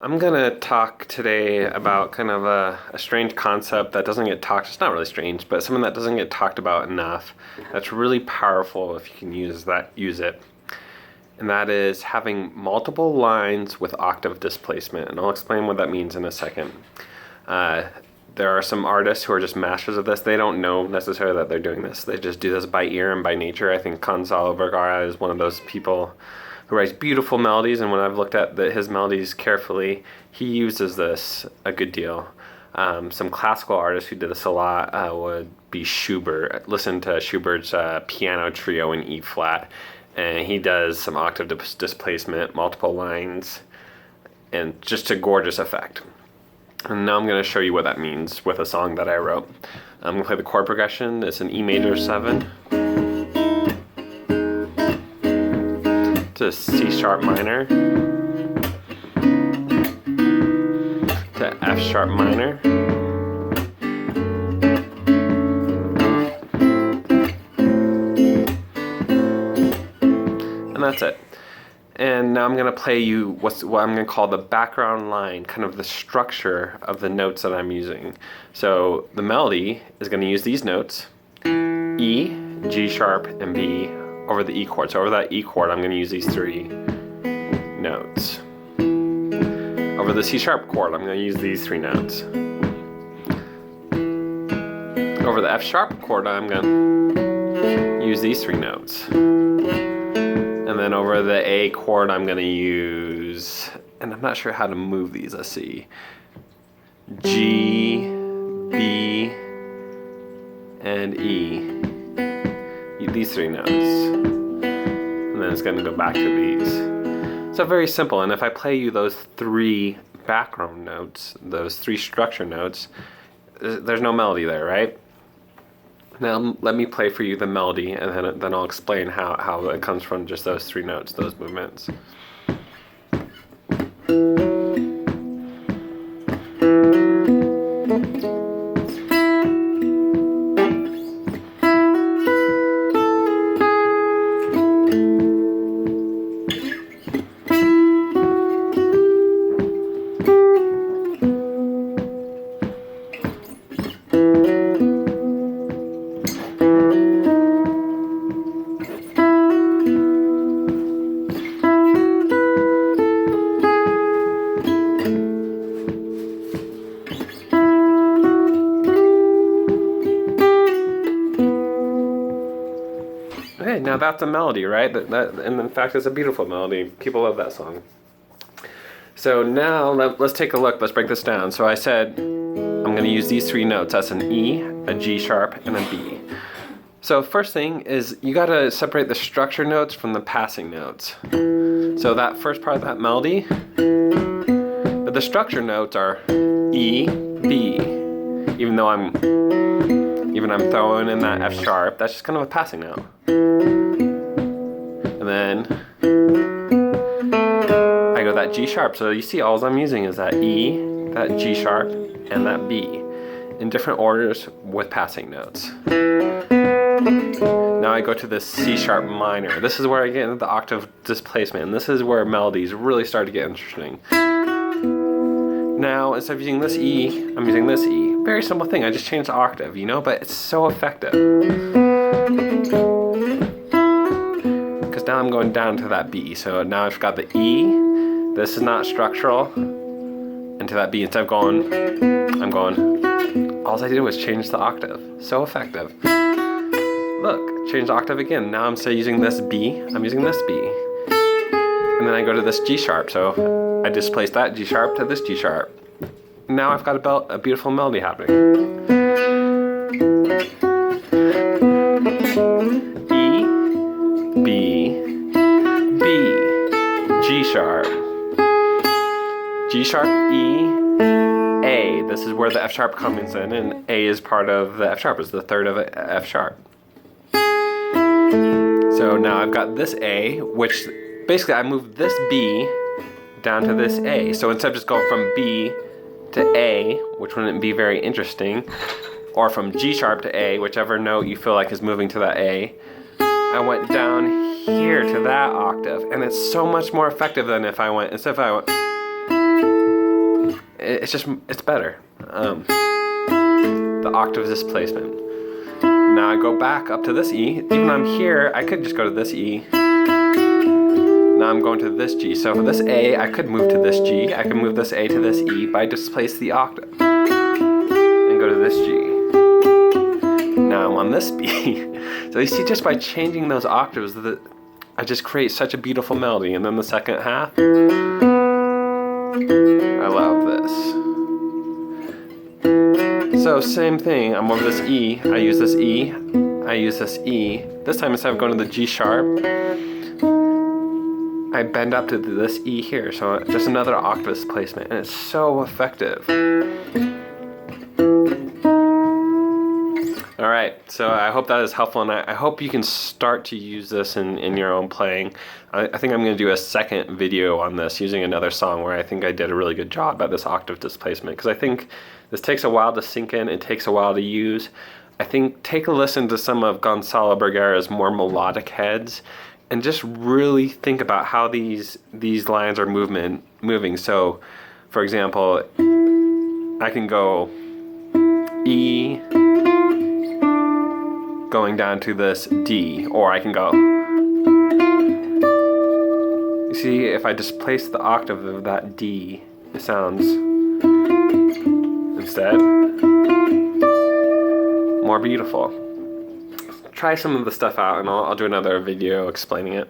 I'm gonna talk today about kind of a strange concept that doesn't get talked. It's not really strange, but something that doesn't get talked about enough. That's really powerful if you can use it. And that is having multiple lines with octave displacement. And I'll explain what that means in a second. There are some artists who are just masters of this. They don't know necessarily that they're doing this. They just do this by ear and by nature. I think Gonzalo Vergara is one of those people who writes beautiful melodies, and when I've looked at his melodies carefully, he uses this a good deal. Some classical artists who did this a lot would be Schubert. Listen to Schubert's piano trio in E flat, and he does some octave displacement, multiple lines, and just a gorgeous effect. And now I'm going to show you what that means with a song that I wrote. I'm going to play the chord progression. It's an E major 7. To C sharp minor, to F sharp minor, and that's it. And now I'm going to play you what I'm going to call the background line, kind of the structure of the notes that I'm using. So the melody is going to use these notes, E, G sharp, and B, over the E chord. So over that E chord, I'm going to use these 3 notes. Over the C sharp chord, I'm going to use these 3 notes. Over the F sharp chord, I'm going to use these 3 notes. And then over the A chord, I'm going to use, and I'm not sure how to move these, let's see, G, B, and E. These 3 notes, and then it's going to go back to these. So very simple. And if I play you those 3 background notes, those 3 structure notes, there's no melody there, right? Now let me play for you the melody, and then I'll explain how it comes from just those 3 notes, those movements. Okay, now that's a melody, right? And in fact, it's a beautiful melody. People love that song. So now let's take a look. Let's break this down. So I said I'm going to use these 3 notes. That's an E, a G sharp, and a B. So first thing is you got to separate the structure notes from the passing notes. So that first part of that melody, but the structure notes are E, B. Even though I'm throwing in that F sharp, that's just kind of a passing note. And then I go that G sharp. So you see all I'm using is that E, that G sharp, and that B in different orders with passing notes. Now I go to the C sharp minor. This is where I get into the octave displacement, and this is where melodies really start to get interesting. Now, instead of using this E, I'm using this E. Very simple thing, I just changed the octave, but it's so effective. Because now I'm going down to that B. So now I've got the E, this is not structural, and to that B, instead of going, I'm going, all I did was change the octave. So effective. Look, change the octave again. Now I'm still using this B, I'm using this B. And then I go to this G sharp, so I displace that G sharp to this G sharp. Now I've got a beautiful melody happening. E, B, B, G sharp, G sharp, E, A. This is where the F sharp comes in, and A is part of the F sharp, it's the third of F sharp. So now I've got this A, which basically I moved this B down to this A. So instead of just going from B to A, which wouldn't be very interesting, or from G sharp to A, whichever note you feel like is moving to that A, I went down here to that octave, and it's so much more effective than if I went, instead of I went it's better. The octave displacement. Now I go back up to this E. Even though I'm here, I could just go to this E. Now I'm going to this G. So for this A, I could move to this G. I could move this A to this E, but I displace the octave and go to this G. Now I'm on this B. So you see, just by changing those octaves, I just create such a beautiful melody. And then the second half, I love this. So same thing, I'm over this E, I use this E, I use this E. This time instead of going to the G sharp, I bend up to this E here, so just another octave displacement, and it's so effective. Alright, so I hope that is helpful, and I hope you can start to use this in your own playing. I think I'm going to do a second video on this using another song where I think I did a really good job at this octave displacement, because I think this takes a while to sink in, it takes a while to use. I think take a listen to some of Gonzalo Bergera's more melodic heads and just really think about how these lines are moving. So, for example, I can go E, going down to this D, or I can go. You see, if I displace the octave of that D, it sounds instead more beautiful. Try some of the stuff out, and I'll do another video explaining it.